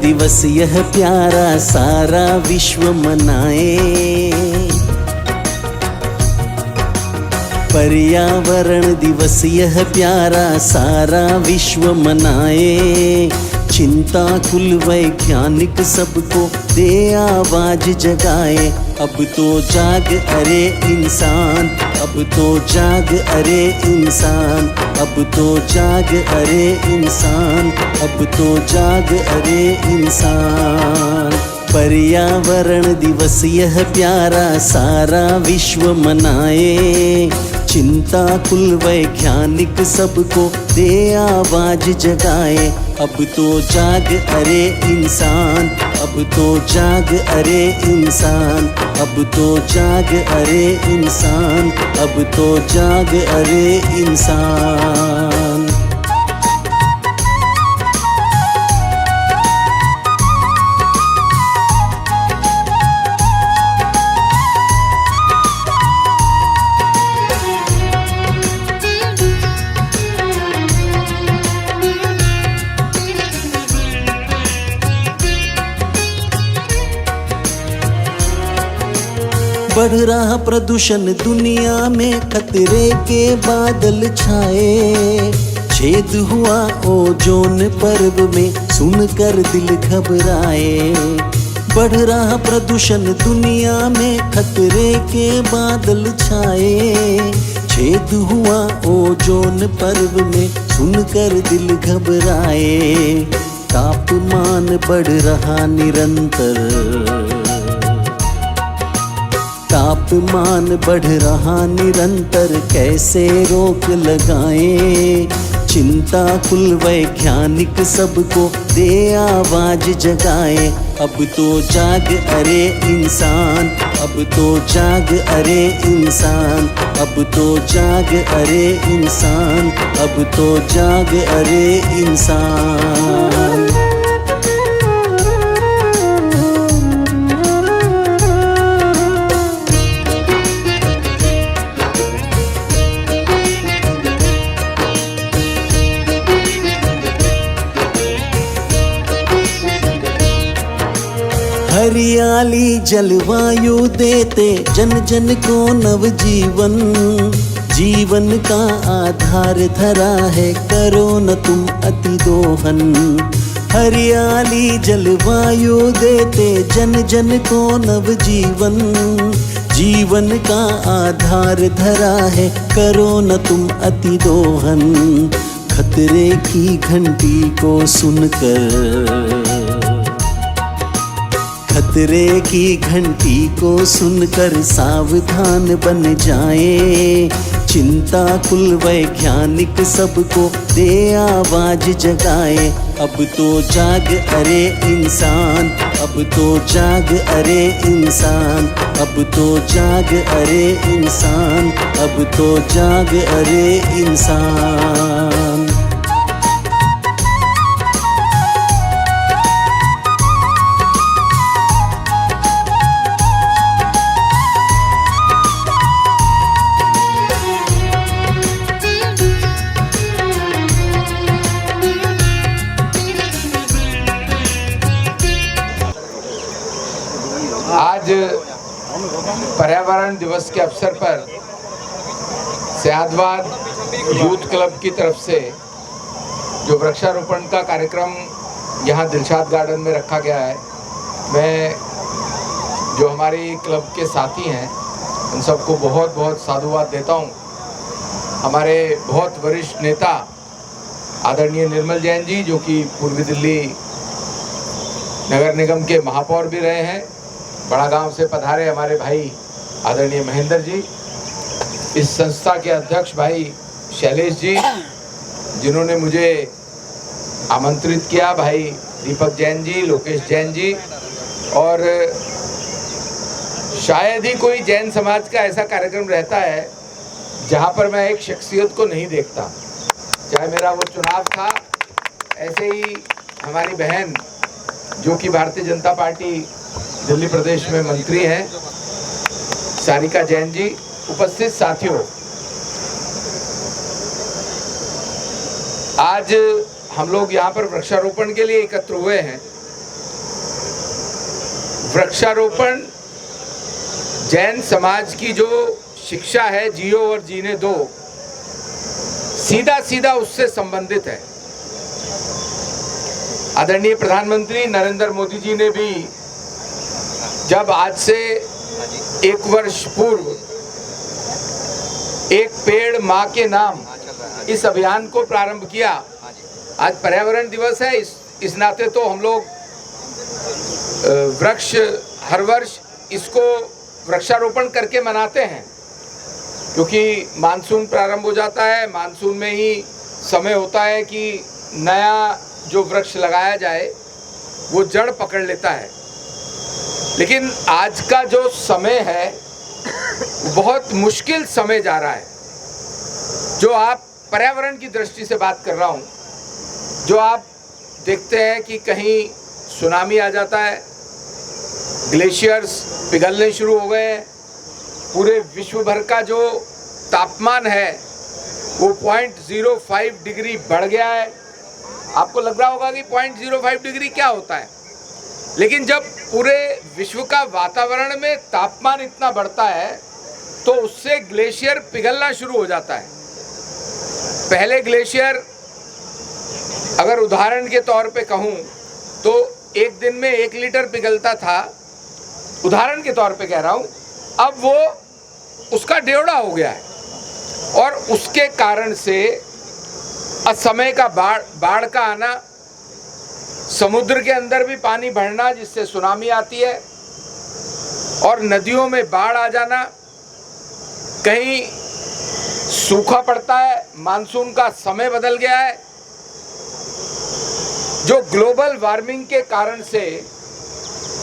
दिवस यह प्यारा सारा विश्व मनाए। पर्यावरण दिवस यह प्यारा सारा विश्व मनाए। चिंताकुल वैज्ञानिक सबको दे आवाज जगाए। अब तो जाग अरे इंसान, अब तो जाग अरे इंसान, अब तो जाग अरे इंसान, अब तो जाग अरे इंसान। पर्यावरण दिवस यह प्यारा सारा विश्व मनाए। चिंताकुल वैज्ञानिक सबको दे आवाज जगाए। अब तो जाग अरे इंसान, अब तो जाग अरे इंसान, अब तो जाग अरे इंसान, अब तो जाग अरे इंसान। बढ़ रहा प्रदूषण दुनिया में खतरे के बादल छाए। छेद हुआ ओजोन परत में सुनकर दिल घबराए। बढ़ रहा प्रदूषण दुनिया में खतरे के बादल छाए। छेद हुआ ओजोन परत में सुनकर दिल घबराए। तापमान बढ़ रहा निरंतर, तापमान बढ़ रहा निरंतर, कैसे रोक लगाएं। चिंताकुल वैज्ञानिक सबको दे आवाज जगाए। अब तो जाग अरे इंसान, अब तो जाग अरे इंसान, अब तो जाग अरे इंसान, अब तो जाग अरे इंसान। हरियाली जलवायु देते जन जन को नवजीवन। जीवन का आधार धरा है, करो न तुम अति दोहन। हरियाली जलवायु देते जन जन को नवजीवन। जीवन का आधार धरा है, करो न तुम अति दोहन। खतरे की घंटी को सुनकर, खतरे की घंटी को सुनकर सावधान बन जाए। चिंताकुल वैज्ञानिक सबको दे आवाज जगाए। अब तो जाग अरे इंसान, अब तो जाग अरे इंसान, अब तो जाग अरे इंसान, अब तो जाग अरे इंसान। आज पर्यावरण दिवस के अवसर पर सयादवाद यूथ क्लब की तरफ से जो वृक्षारोपण का कार्यक्रम यहाँ दिलशाद गार्डन में रखा गया है, मैं जो हमारी क्लब के साथी हैं उन सबको बहुत बहुत साधुवाद देता हूँ। हमारे बहुत वरिष्ठ नेता आदरणीय निर्मल जैन जी, जो कि पूर्वी दिल्ली नगर निगम के महापौर भी रहे हैं, बड़ा गांव से पधारे हमारे भाई आदरणीय महेंद्र जी, इस संस्था के अध्यक्ष भाई शैलेश जी, जिन्होंने मुझे आमंत्रित किया, भाई दीपक जैन जी, लोकेश जैन जी, और शायद ही कोई जैन समाज का ऐसा कार्यक्रम रहता है जहां पर मैं एक शख्सियत को नहीं देखता। चाहे मेरा वो चुनाव था, ऐसे ही हमारी बहन जो कि भारतीय जनता पार्टी दिल्ली प्रदेश में मंत्री हैं, सारिका जैन जी, उपस्थित साथियों, आज हम लोग यहाँ पर वृक्षारोपण के लिए एकत्र हुए हैं वृक्षारोपण जैन समाज की जो शिक्षा है, जियो और जीने दो, सीधा सीधा उससे संबंधित है। आदरणीय प्रधानमंत्री नरेंद्र मोदी जी ने भी जब आज से 1 वर्ष पूर्व एक पेड़ माँ के नाम इस अभियान को प्रारंभ किया। आज पर्यावरण दिवस है, इस नाते तो हम लोग वृक्ष हर वर्ष इसको वृक्षारोपण करके मनाते हैं, क्योंकि मानसून प्रारंभ हो जाता है। मानसून में ही समय होता है कि नया जो वृक्ष लगाया जाए वो जड़ पकड़ लेता है। लेकिन आज का जो समय है बहुत मुश्किल समय जा रहा है। जो आप पर्यावरण की दृष्टि से बात कर रहा हूँ, जो आप देखते हैं कि कहीं सुनामी आ जाता है, ग्लेशियर्स पिघलने शुरू हो गए हैं, पूरे विश्व भर का जो तापमान है वो 0.05 डिग्री बढ़ गया है। आपको लग रहा होगा कि 0.05 डिग्री क्या होता है, लेकिन जब पूरे विश्व का वातावरण में तापमान इतना बढ़ता है तो उससे ग्लेशियर पिघलना शुरू हो जाता है। पहले ग्लेशियर, अगर उदाहरण के तौर पे कहूँ तो एक दिन में 1 लीटर पिघलता था, उदाहरण के तौर पे कह रहा हूँ। अब वो उसका डेढ़ा हो गया है और उसके कारण से असमय का बाढ़ का आना, समुद्र के अंदर भी पानी बढ़ना जिससे सुनामी आती है, और नदियों में बाढ़ आ जाना, कहीं सूखा पड़ता है, मानसून का समय बदल गया है। जो ग्लोबल वार्मिंग के कारण से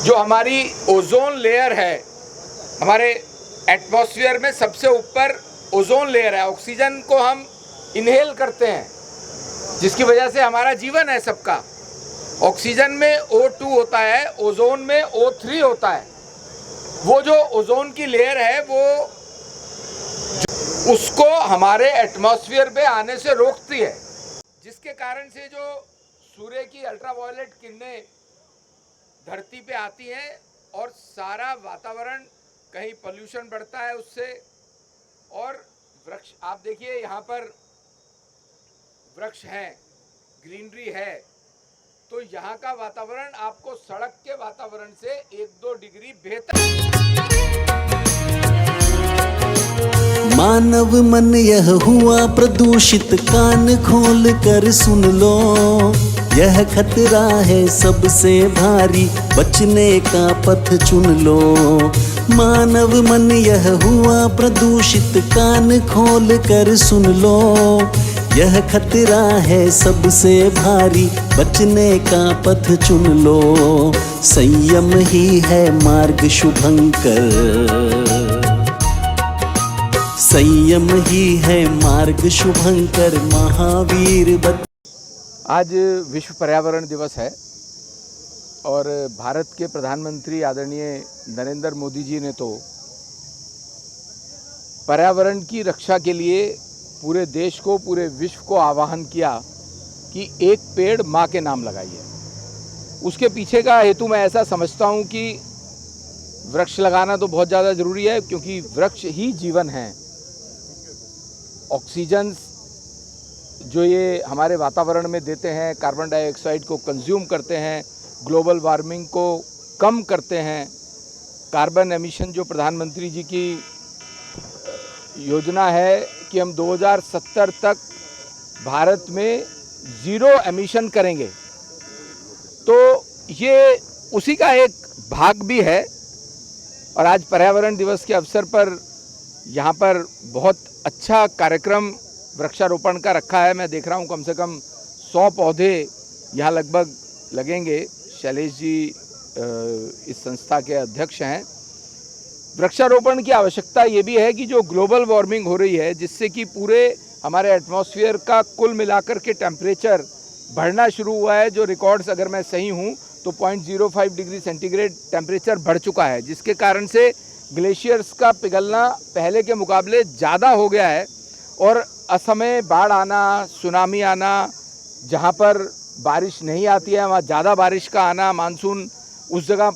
जो हमारी ओजोन लेयर है, हमारे एटमॉस्फेयर में सबसे ऊपर ओजोन लेयर है, ऑक्सीजन को हम इनहेल करते हैं, जिसकी वजह से हमारा जीवन है सबका। ऑक्सीजन में O2 होता है, ओजोन में O3 होता है। वो जो ओजोन की लेयर है वो उसको हमारे एटमॉस्फेयर पे आने से रोकती है, जिसके कारण से जो सूर्य की अल्ट्रावायलेट किरणें धरती पे आती हैं और सारा वातावरण, कहीं पोल्यूशन बढ़ता है उससे। और वृक्ष आप देखिए, यहाँ पर वृक्ष हैं, ग्रीनरी है, तो यहाँ का वातावरण आपको सड़क के वातावरण से 1-2 डिग्री बेहतर। मानव मन यह हुआ प्रदूषित, कान खोल कर सुन लो, यह खतरा है सबसे भारी, बचने का पथ चुन लो। मानव मन यह हुआ प्रदूषित, कान खोल कर सुन लो, यह खतरा है सबसे भारी, बचने का पथ चुन लो। संयम ही है मार्ग शुभंकर, संयम ही है मार्ग शुभंकर, महावीर बत। आज विश्व पर्यावरण दिवस है और भारत के प्रधानमंत्री आदरणीय नरेंद्र मोदी जी ने तो पर्यावरण की रक्षा के लिए पूरे देश को, पूरे विश्व को आह्वान किया कि एक पेड़ माँ के नाम लगाइए। उसके पीछे का हेतु मैं ऐसा समझता हूँ कि वृक्ष लगाना तो बहुत ज़्यादा ज़रूरी है, क्योंकि वृक्ष ही जीवन है। ऑक्सीजन जो ये हमारे वातावरण में देते हैं, कार्बन डाइऑक्साइड को कंज्यूम करते हैं, ग्लोबल वार्मिंग को कम करते हैं। कार्बन एमिशन जो प्रधानमंत्री जी की योजना है कि हम 2070 तक भारत में 0 एमिशन करेंगे, तो ये उसी का एक भाग भी है। और आज पर्यावरण दिवस के अवसर पर यहाँ पर बहुत अच्छा कार्यक्रम वृक्षारोपण का रखा है। मैं देख रहा हूँ कम से कम 100 पौधे यहाँ लगभग लगेंगे। शैलेश जी इस संस्था के अध्यक्ष हैं। वृक्षारोपण की आवश्यकता ये भी है कि जो ग्लोबल वार्मिंग हो रही है, जिससे कि पूरे हमारे एटमॉस्फेयर का कुल मिलाकर के टेम्परेचर बढ़ना शुरू हुआ है। जो रिकॉर्ड्स, अगर मैं सही हूँ तो 0.05 डिग्री सेंटीग्रेड टेम्परेचर बढ़ चुका है, जिसके कारण से ग्लेशियर्स का पिघलना पहले के मुकाबले ज़्यादा हो गया है। और असमय बाढ़ आना, सुनामी आना, जहाँ पर बारिश नहीं आती है वहाँ ज़्यादा बारिश का आना, मानसून उस जगह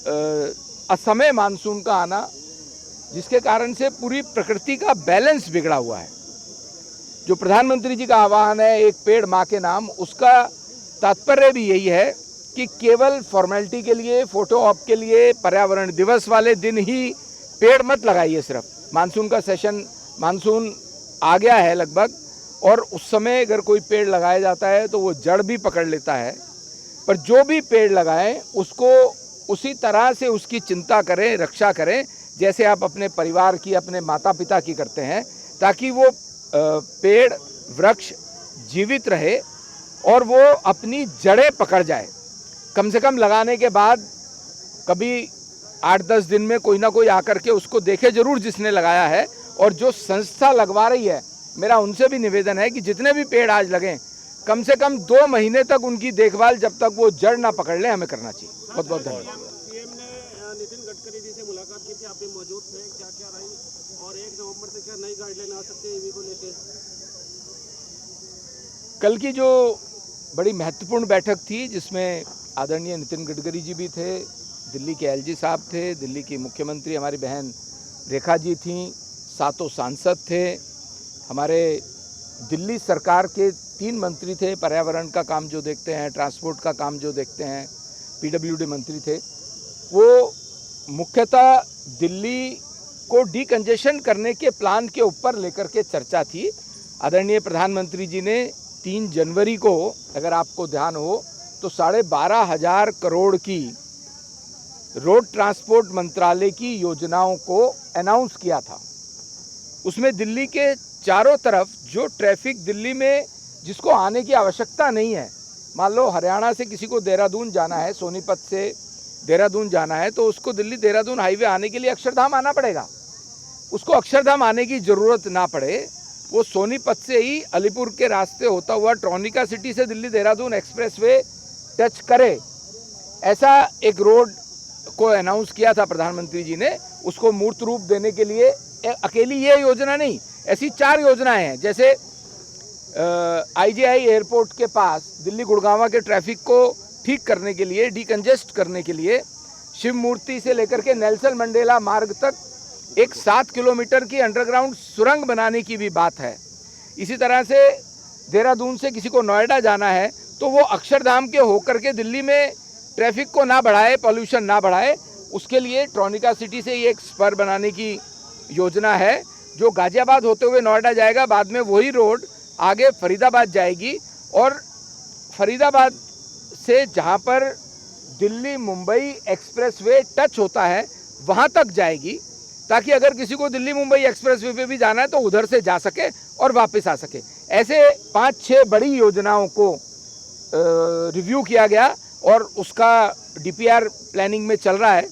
असमय मानसून का आना, जिसके कारण से पूरी प्रकृति का बैलेंस बिगड़ा हुआ है। जो प्रधानमंत्री जी का आह्वान है एक पेड़ माँ के नाम, उसका तात्पर्य भी यही है कि केवल फॉर्मेलिटी के लिए, फोटो ऑप के लिए, पर्यावरण दिवस वाले दिन ही पेड़ मत लगाइए। सिर्फ मानसून का सेशन, मानसून आ गया है लगभग, और उस समय अगर कोई पेड़ लगाया जाता है तो वो जड़ भी पकड़ लेता है। पर जो भी पेड़ लगाएं उसको उसी तरह से उसकी चिंता करें, रक्षा करें जैसे आप अपने परिवार की, अपने माता पिता की करते हैं, ताकि वो पेड़ वृक्ष जीवित रहे और वो अपनी जड़ें पकड़ जाए। कम से कम लगाने के बाद कभी 8-10 दिन में कोई ना कोई आकर के उसको देखे जरूर जिसने लगाया है। और जो संस्था लगवा रही है, मेरा उनसे भी निवेदन है कि जितने भी पेड़ आज लगें, कम से कम 2 महीने तक उनकी देखभाल जब तक वो जड़ ना पकड़ ले, हमें करना चाहिए। बहुत बहुत धन्यवाद। सीएम ने नितिन गडकरी जी से मुलाकात की थी, आप भी मौजूद थे, क्या क्या रही, और 1 नवंबर से क्या नई गाइडलाइन आ सकती है ईवी को लेकर? कल की जो बड़ी महत्वपूर्ण बैठक थी, जिसमें आदरणीय नितिन गडकरी जी भी थे, दिल्ली के एलजी साहब थे, दिल्ली की मुख्यमंत्री हमारी बहन रेखा जी थीं, 7 सांसद थे, हमारे दिल्ली सरकार के 3 मंत्री थे, पर्यावरण का काम जो देखते हैं, ट्रांसपोर्ट का काम जो देखते हैं, पीडब्ल्यूडी मंत्री थे। वो मुख्यतः दिल्ली को डीकंजेशन करने के प्लान के ऊपर लेकर के चर्चा थी। आदरणीय प्रधानमंत्री जी ने 3 जनवरी को, अगर आपको ध्यान हो तो, 12,500 करोड़ की रोड ट्रांसपोर्ट मंत्रालय की योजनाओं को अनाउंस किया था। उसमें दिल्ली के चारों तरफ जो ट्रैफिक दिल्ली में जिसको आने की आवश्यकता नहीं है, मान लो हरियाणा से किसी को देहरादून जाना है, सोनीपत से देहरादून जाना है, तो उसको दिल्ली देहरादून हाईवे आने के लिए अक्षरधाम आना पड़ेगा। उसको अक्षरधाम आने की ज़रूरत ना पड़े, वो सोनीपत से ही अलीपुर के रास्ते होता हुआ ट्रॉनिका सिटी से दिल्ली देहरादून एक्सप्रेसवे टच करे, ऐसा एक रोड को अनाउंस किया था प्रधानमंत्री जी ने। उसको मूर्त रूप देने के लिए अकेली ये योजना नहीं, ऐसी 4 योजनाएं हैं। जैसे IGI एयरपोर्ट के पास दिल्ली गुड़गांव के ट्रैफिक को ठीक करने के लिए, डीकंजेस्ट करने के लिए, शिव मूर्ति से लेकर के नेल्सन मंडेला मार्ग तक एक 7 किलोमीटर की अंडरग्राउंड सुरंग बनाने की भी बात है। इसी तरह से देहरादून से किसी को नोएडा जाना है तो वो अक्षरधाम के होकर के दिल्ली में ट्रैफिक को ना बढ़ाए, पॉल्यूशन ना बढ़ाए, उसके लिए ट्रॉनिका सिटी से एक स्पर बनाने की योजना है जो गाजियाबाद होते हुए नोएडा जाएगा। बाद में वही रोड आगे फरीदाबाद जाएगी और फरीदाबाद से जहाँ पर दिल्ली मुंबई एक्सप्रेसवे टच होता है वहाँ तक जाएगी, ताकि अगर किसी को दिल्ली मुंबई एक्सप्रेसवे पे भी जाना है तो उधर से जा सके और वापस आ सके। ऐसे 5-6 बड़ी योजनाओं को रिव्यू किया गया और उसका DPR प्लानिंग में चल रहा है।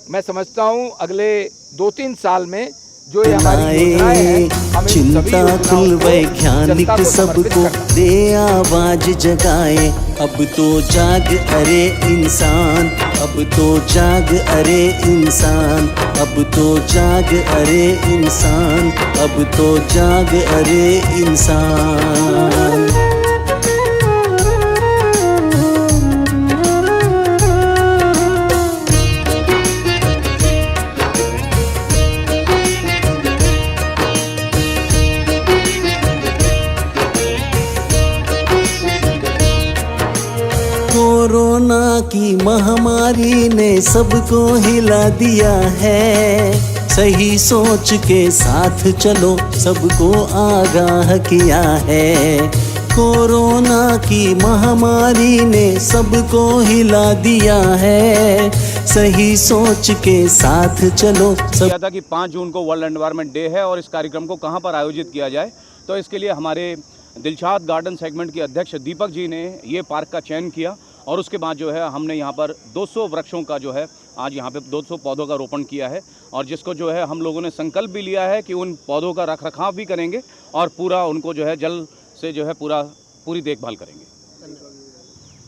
मैं समझता हूँ अगले 2-3 साल में जो ये हमारी योजनाएं हैं, हम इन सभी चिंता योजनाओं कुल को वैज्ञानिक जनता को समर्पित सबको करना है। दे आवाज जगाए। अब तो जाग अरे इंसान, अब तो जाग अरे इंसान, अब तो जाग अरे इंसान, अब तो जाग अरे इंसान। कोरोना की महामारी ने सबको हिला दिया है, सही सोच के साथ चलो सबको आगाह किया है। कोरोना की महामारी ने सबको हिला दिया है, सही सोच के साथ चलो सब। किया था कि 5 जून को वर्ल्ड एनवायरनमेंट डे है और इस कार्यक्रम को कहां पर आयोजित किया जाए, तो इसके लिए हमारे दिलशाद गार्डन सेगमेंट के अध्यक्ष दीपक जी ने ये पार्क का चयन किया और उसके बाद जो है हमने यहाँ पर 200 वृक्षों का जो है आज यहाँ पे 200 पौधों का रोपण किया है और जिसको जो है हम लोगों ने संकल्प भी लिया है कि उन पौधों का रखरखाव भी करेंगे और पूरा उनको जो है जल से जो है पूरी देखभाल करेंगे।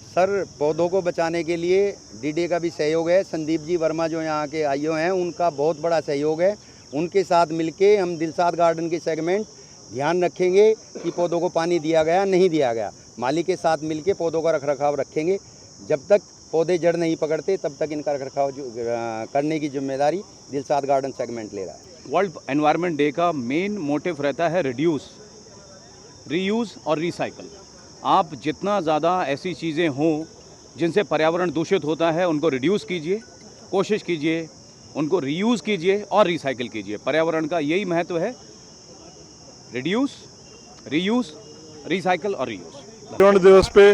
सर, पौधों को बचाने के लिए DDA का भी सहयोग है। संदीप जी वर्मा जो यहाँ के IO हैं उनका बहुत बड़ा सहयोग है। उनके साथ मिलके हम दिलशाद गार्डन के सेगमेंट ध्यान रखेंगे कि पौधों को पानी दिया गया नहीं दिया गया। माली के साथ मिलके पौधों का रखरखाव रखेंगे। जब तक पौधे जड़ नहीं पकड़ते तब तक इनका रखरखाव करने की जिम्मेदारी दिलशाद गार्डन सेगमेंट ले रहा है। वर्ल्ड एनवायरनमेंट डे का मेन मोटिव रहता है रिड्यूस, रीयूज़ और रिसाइकल। आप जितना ज़्यादा ऐसी चीज़ें हों जिनसे पर्यावरण दूषित होता है उनको रिड्यूस कीजिए, कोशिश कीजिए उनको रीयूज़ कीजिए और रिसाइकिल कीजिए। पर्यावरण का यही महत्व है, रिड्यूस, रीयूज़, रिसाइकिल और रीयूज़। पर्यावरण दिवस पे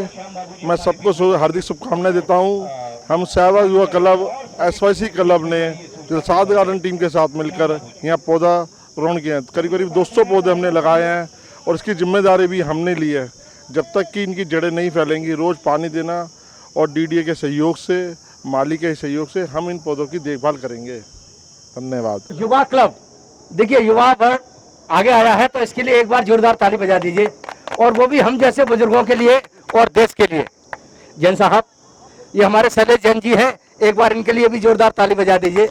मैं सबको हार्दिक शुभकामनाएं देता हूं। हम सहवाग युवा क्लब SYC क्लब ने दिलशाद गार्डन टीम के साथ मिलकर यहाँ पौधा रोपण किया है। करीब करीब 200 पौधे हमने लगाए हैं और इसकी जिम्मेदारी भी हमने ली है। जब तक कि इनकी जड़ें नहीं फैलेंगी, रोज़ पानी देना और DDA के सहयोग से, माली के सहयोग से हम इन पौधों की देखभाल करेंगे। धन्यवाद। युवा क्लब, देखिए युवा वर्ग आगे आया है तो इसके लिए एक बार जोरदार ताली बजा दीजिए, और वो भी हम जैसे बुजुर्गों के लिए और देश के लिए। जैन साहब, ये हमारे शैलेश जैन जी हैं, एक बार इनके लिए भी जोरदार ताली बजा दीजिए।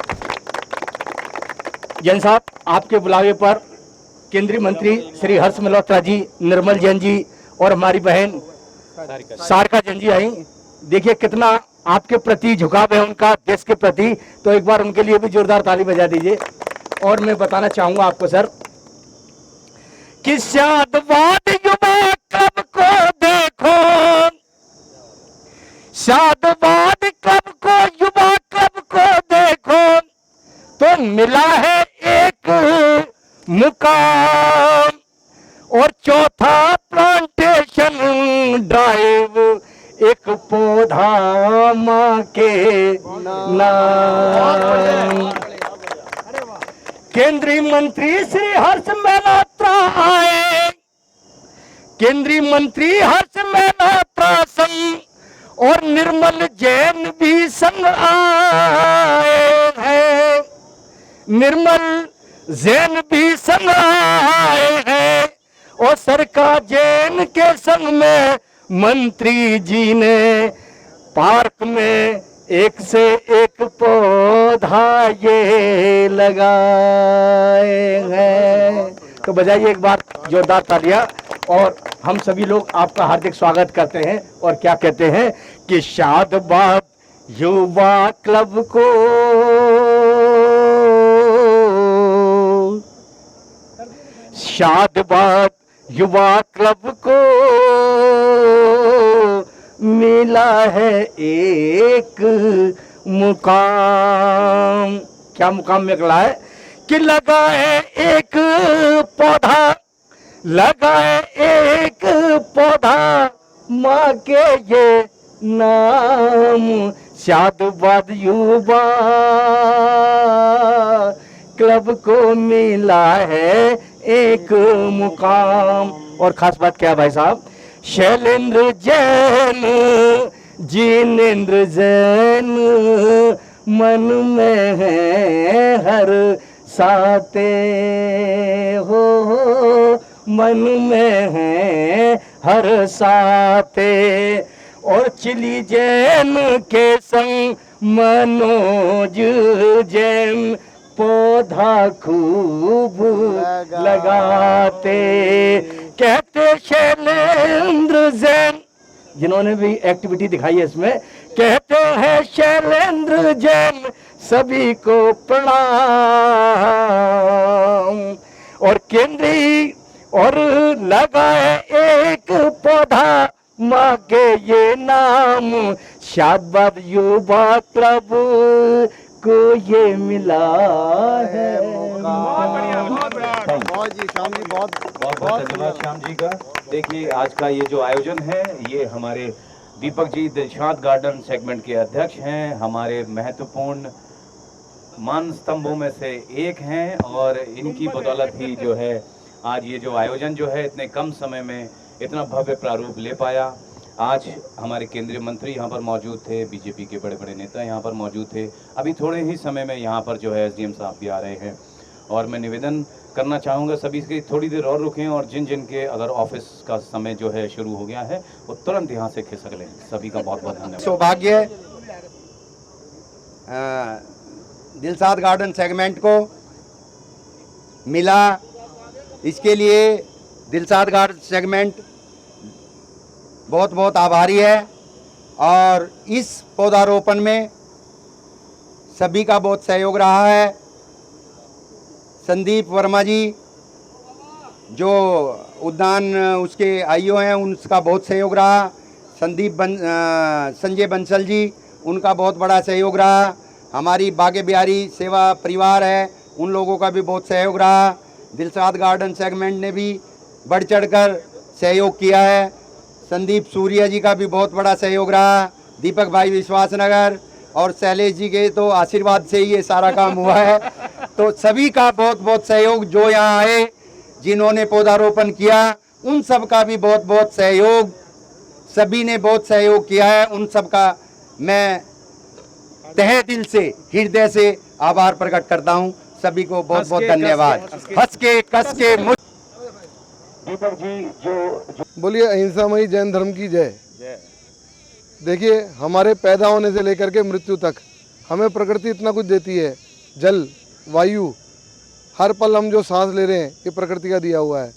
जैन साहब, आपके बुलावे पर केंद्रीय मंत्री श्री हर्ष मल्होत्रा जी, निर्मल जैन जी और हमारी बहन सारिका जैन जी आई। देखिए कितना आपके प्रति झुकाव है उनका देश के प्रति, तो एक बार उनके लिए भी जोरदार ताली बजा दीजिए। और मैं बताना चाहूंगा आपको सर कि शादवाद युवा क्लब को देखो, शादवाद क्लब को, युवा क्लब को देखो, तो मिला है एक मुकाम। और चौथा प्लांटेशन ड्राइव, एक पौधा माँ के नाम। केंद्रीय मंत्री श्री हर्ष मल्होत्रा आए, केंद्रीय मंत्री हर्ष मल्होत्रा संग और निर्मल जैन भी संग आए हैं, निर्मल जैन भी संग आए हैं। और सरकार जैन के संग में मंत्री जी ने पार्क में एक से एक पौधा ये लगाए हैं। तो बजाइए एक बार जोरदार तालियां, और हम सभी लोग आपका हार्दिक स्वागत करते हैं। और क्या कहते हैं कि शादवाद युवा क्लब को, शादवाद युवा क्लब को मिला है एक मुकाम। क्या मुकाम निकला है कि लगाए एक पौधा, लगाए एक पौधा माँ के ये नाम। शादवाद युवा क्लब को मिला है एक मुकाम। और खास बात क्या है भाई साहब, शैलेंद्र जैन, जिनेंद्र जैन मन में है हर साते हो, मन में है हर साते। और चिली जैन के संग मनोज जैन पौधा खूब लगाते। कहते शैलेंद्र जैन, जिन्होंने भी एक्टिविटी दिखाई है इसमें, कहते हैं शैलेंद्र जैन सभी को प्रणाम। और केंद्रीय और लगाए एक पौधा माँ के ये नाम। शादवाद युवा क्लब को ये मिला है। बहुत बढ़िया, बहुत बढ़िया। बहुत जी श्याम जी, बहुत धन्यवाद श्याम जी का। देखिए आज का ये जो आयोजन है, ये हमारे दीपक जी दिलशाद गार्डन सेगमेंट के अध्यक्ष हैं, हमारे महत्वपूर्ण मान स्तंभों में से एक हैं, और इनकी बदौलत ही जो है आज ये जो आयोजन जो है इतने कम समय में इतना भव्य प्रारूप ले पाया। आज हमारे केंद्रीय मंत्री यहाँ पर मौजूद थे, बीजेपी के बड़े बड़े नेता यहाँ पर मौजूद थे। अभी थोड़े ही समय में यहाँ पर जो है SDM साहब भी आ रहे हैं, और मैं निवेदन करना चाहूँगा सभी की थोड़ी देर और रुकें, और जिन जिन के अगर ऑफिस का समय जो है शुरू हो गया है वो तुरंत यहाँ से खिसक लें। सभी का बहुत बहुत धन्यवाद। सौभाग्य दिलशाद गार्डन सेगमेंट को मिला, इसके लिए दिलशाद गार्डन सेगमेंट बहुत बहुत आभारी है। और इस पौधारोपण में सभी का बहुत सहयोग रहा है। संदीप वर्मा जी जो उद्यान उसके आईओ हैं, उनका बहुत सहयोग रहा। संजय बंसल जी, उनका बहुत बड़ा सहयोग रहा। हमारी बागे बिहारी सेवा परिवार है, उन लोगों का भी बहुत सहयोग रहा। दिलशाद गार्डन सेगमेंट ने भी बढ़ चढ़कर सहयोग किया है। संदीप सूर्या जी का भी बहुत बड़ा सहयोग रहा। दीपक भाई विश्वास नगर और शैलेश जी के तो आशीर्वाद से ही ये सारा काम हुआ है। तो सभी का बहुत बहुत सहयोग, जो यहाँ आए, जिन्होंने पौधारोपण किया, उन सब का भी बहुत बहुत सहयोग, सभी ने बहुत सहयोग किया है। उन सब का मैं तहे दिल से, हृदय से आभार प्रकट करता हूँ। सभी को बहुत बहुत धन्यवाद। हंस के कस के दीपक जी जो बोलिए अहिंसामयी जैन धर्म की जय। देखिए, हमारे पैदा होने से लेकर के मृत्यु तक हमें प्रकृति इतना कुछ देती है। जल, वायु, हर पल हम जो सांस ले रहे हैं ये प्रकृति का दिया हुआ है।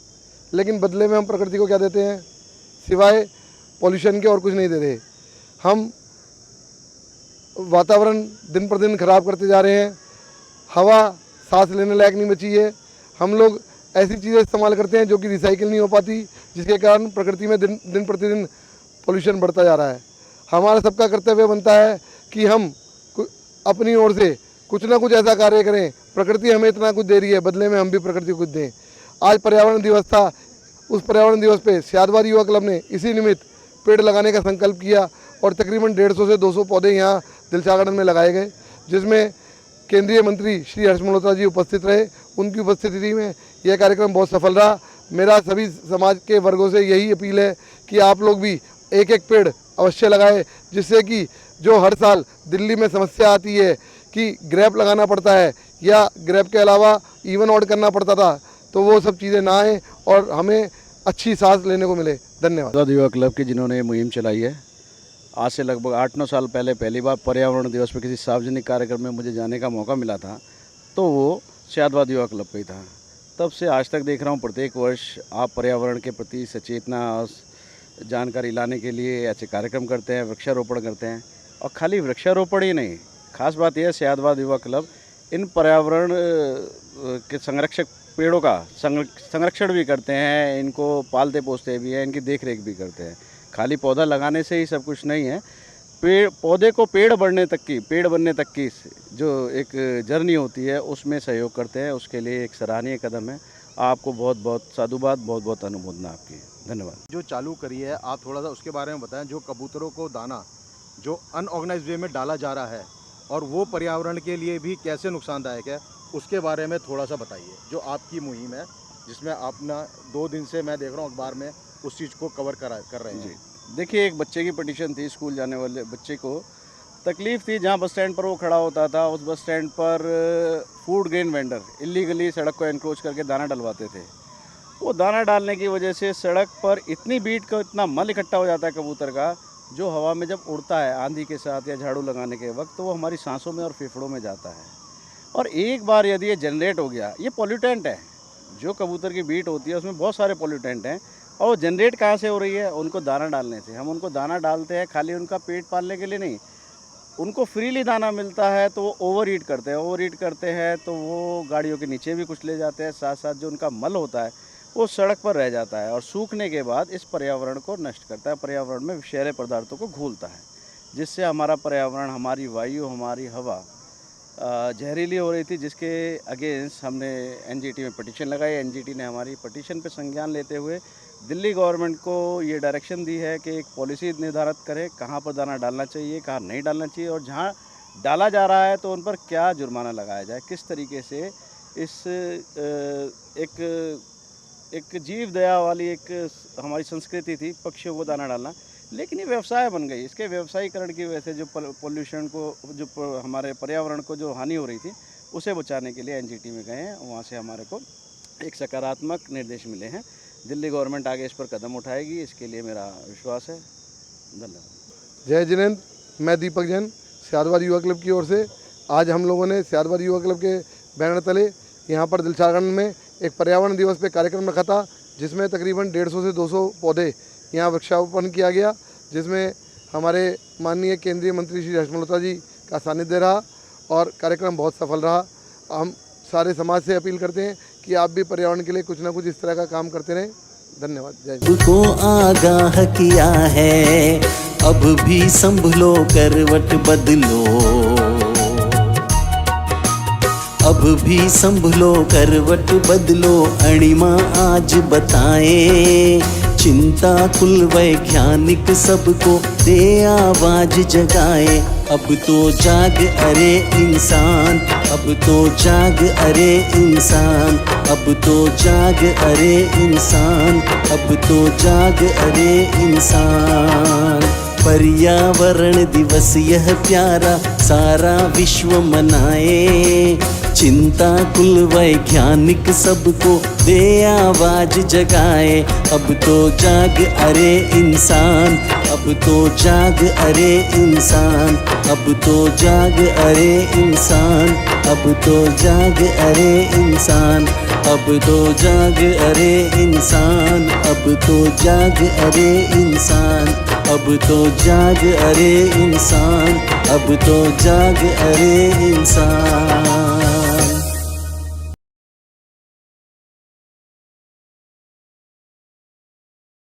लेकिन बदले में हम प्रकृति को क्या देते हैं? सिवाय पॉल्यूशन के और कुछ नहीं दे रहे। हम वातावरण दिन पर दिन खराब करते जा रहे हैं। हवा सांस लेने लायक नहीं बची है। हम लोग ऐसी चीज़ें इस्तेमाल करते हैं जो कि रिसाइकिल नहीं हो पाती, जिसके कारण प्रकृति में दिन प्रतिदिन पोल्यूशन बढ़ता जा रहा है। हमारा सबका कर्तव्य बनता है कि हम अपनी ओर से कुछ ना कुछ ऐसा कार्य करें। प्रकृति हमें इतना कुछ दे रही है, बदले में हम भी प्रकृति को कुछ दें। आज पर्यावरण दिवस था, उस पर्यावरण दिवस पे स्यादवाद युवा क्लब ने इसी निमित्त पेड़ लगाने का संकल्प किया और तकरीबन 150 से 200 पौधे यहाँ दिलशाद गार्डन में लगाए गए, जिसमें केंद्रीय मंत्री श्री हर्ष मल्होत्रा जी उपस्थित रहे। उनकी उपस्थिति में यह कार्यक्रम बहुत सफल रहा। मेरा सभी समाज के वर्गों से यही अपील है कि आप लोग भी एक एक पेड़ अवश्य लगाएं, जिससे कि जो हर साल दिल्ली में समस्या आती है कि ग्रैप लगाना पड़ता है या ग्रैप के अलावा इवन ऑड करना पड़ता था, तो वो सब चीज़ें ना आएँ और हमें अच्छी सांस लेने को मिले। धन्यवाद। युवा क्लब की जिन्होंने ये मुहिम चलाई है, आज से लगभग 8-9 साल पहले पहली बार पर्यावरण दिवस पर किसी सार्वजनिक कार्यक्रम में मुझे जाने का मौका मिला था, तो वो स्यादवाद युवा क्लब का ही था। तब से आज तक देख रहा हूँ प्रत्येक वर्ष आप पर्यावरण के प्रति सचेतना और जानकारी लाने के लिए ऐसे कार्यक्रम करते हैं, वृक्षारोपण करते हैं। और खाली वृक्षारोपण ही नहीं, खास बात यह है स्यादवाद युवा क्लब इन पर्यावरण के संरक्षक पेड़ों का संरक्षण भी करते हैं, इनको पालते पोसते भी हैं, इनकी देख रेख भी करते हैं। खाली पौधा लगाने से ही सब कुछ नहीं है, पौधे को पेड़ बनने तक की जो एक जर्नी होती है उसमें सहयोग करते हैं। उसके लिए एक सराहनीय कदम है। आपको बहुत बहुत साधुवाद, बहुत बहुत अनुमोदना आपकी। धन्यवाद। जो चालू करी है, आप थोड़ा सा उसके बारे में बताएं। जो कबूतरों को दाना जो अनऑर्गेनाइज्ड वे में डाला जा रहा है और वो पर्यावरण के लिए भी कैसे नुकसानदायक है, उसके बारे में थोड़ा सा बताइए। जो आपकी मुहिम है, जिसमें आप ना 2 दिन से मैं देख रहा हूँ अखबार में उस चीज़ को कवर कर रहे हैं। जी देखिए, एक बच्चे की पिटीशन थी, स्कूल जाने वाले बच्चे को तकलीफ़ थी। जहाँ बस स्टैंड पर वो खड़ा होता था, उस बस स्टैंड पर फूड ग्रेन वेंडर इलीगली सड़क को एनक्रोच करके दाना डलवाते थे। वो दाना डालने की वजह से सड़क पर इतनी बीट का इतना मल इकट्ठा हो जाता है कबूतर का, जो हवा में जब उड़ता है आंधी के साथ या झाड़ू लगाने के वक्त, तो वो हमारी सांसों में और फेफड़ों में जाता है। और एक बार यदि ये जनरेट हो गया, ये पॉल्यूटेंट है। जो कबूतर की बीट होती है उसमें बहुत सारे पॉल्यूटेंट हैं। और वो जनरेट कहाँ से हो रही है? उनको दाना डालने से। हम उनको दाना डालते हैं खाली उनका पेट पालने के लिए नहीं, उनको फ्रीली दाना मिलता है तो वो ओवर ईट करते हैं तो वो गाड़ियों के नीचे भी कुछ ले जाते हैं। साथ साथ जो उनका मल होता है वो सड़क पर रह जाता है और सूखने के बाद इस पर्यावरण को नष्ट करता है, पर्यावरण में विषैले पदार्थों को घोलता है, जिससे हमारा पर्यावरण, हमारी वायु, हमारी हवा जहरीली हो रही थी, जिसके अगेंस्ट हमने एनजीटी में पिटीशन लगाई। एनजीटी ने हमारी पिटीशन पर संज्ञान लेते हुए दिल्ली गवर्नमेंट को ये डायरेक्शन दी है कि एक पॉलिसी निर्धारित करे कहाँ पर दाना डालना चाहिए, कहाँ नहीं डालना चाहिए, और जहाँ डाला जा रहा है तो उन पर क्या जुर्माना लगाया जाए। किस तरीके से इस एक जीव दया वाली एक हमारी संस्कृति थी पक्षियों को दाना डालना, लेकिन ये व्यवसाय बन गई। इसके व्यवसायीकरण की वजह से जो पोल्यूशन को, जो हमारे पर्यावरण को जो हानि हो रही थी, उसे बचाने के लिए एनजीटी में गए हैं। वहाँ से हमारे को एक सकारात्मक निर्देश मिले हैं। दिल्ली गवर्नमेंट आगे इस पर कदम उठाएगी, इसके लिए मेरा विश्वास है। धन्यवाद। जय जिनेंद्र, मैं दीपक जैन, स्यादवाद युवा क्लब की ओर से आज हम लोगों ने स्यादवाद युवा क्लब के बैनर तले यहाँ पर दिलशाद गार्डन में एक पर्यावरण दिवस पे कार्यक्रम रखा था, जिसमें तकरीबन 150 से 200 पौधे यहाँ वृक्षारोपण किया गया, जिसमें हमारे माननीय केंद्रीय मंत्री श्री हर्ष मल्होत्रा जी का सानिध्य रहा और कार्यक्रम बहुत सफल रहा। हम सारे समाज से अपील करते हैं कि आप भी पर्यावरण के लिए कुछ ना कुछ इस तरह का काम करते रहें। धन्यवाद। जय हिंद। को आगाह किया है, अब भी संभलो करवट बदलो, अब भी संभलो करवट बदलो, अणिमा आज बताए, चिंता कुल वैज्ञानिक सबको दे आवाज जगाए। अब तो जाग अरे इंसान, अब तो जाग अरे इंसान, अब तो जाग अरे इंसान, अब तो जाग अरे इंसान। पर्यावरण दिवस यह प्यारा सारा विश्व मनाए, चिंता कुल वैज्ञानिक सबको दे आवाज जगाए। अब तो जाग अरे इंसान, अब तो जाग अरे इंसान, अब तो जाग अरे इंसान, अब तो जाग अरे इंसान, अब तो जाग अरे इंसान, अब तो जाग अरे इंसान, अब तो जाग अरे इंसान, अब तो जाग अरे इंसान।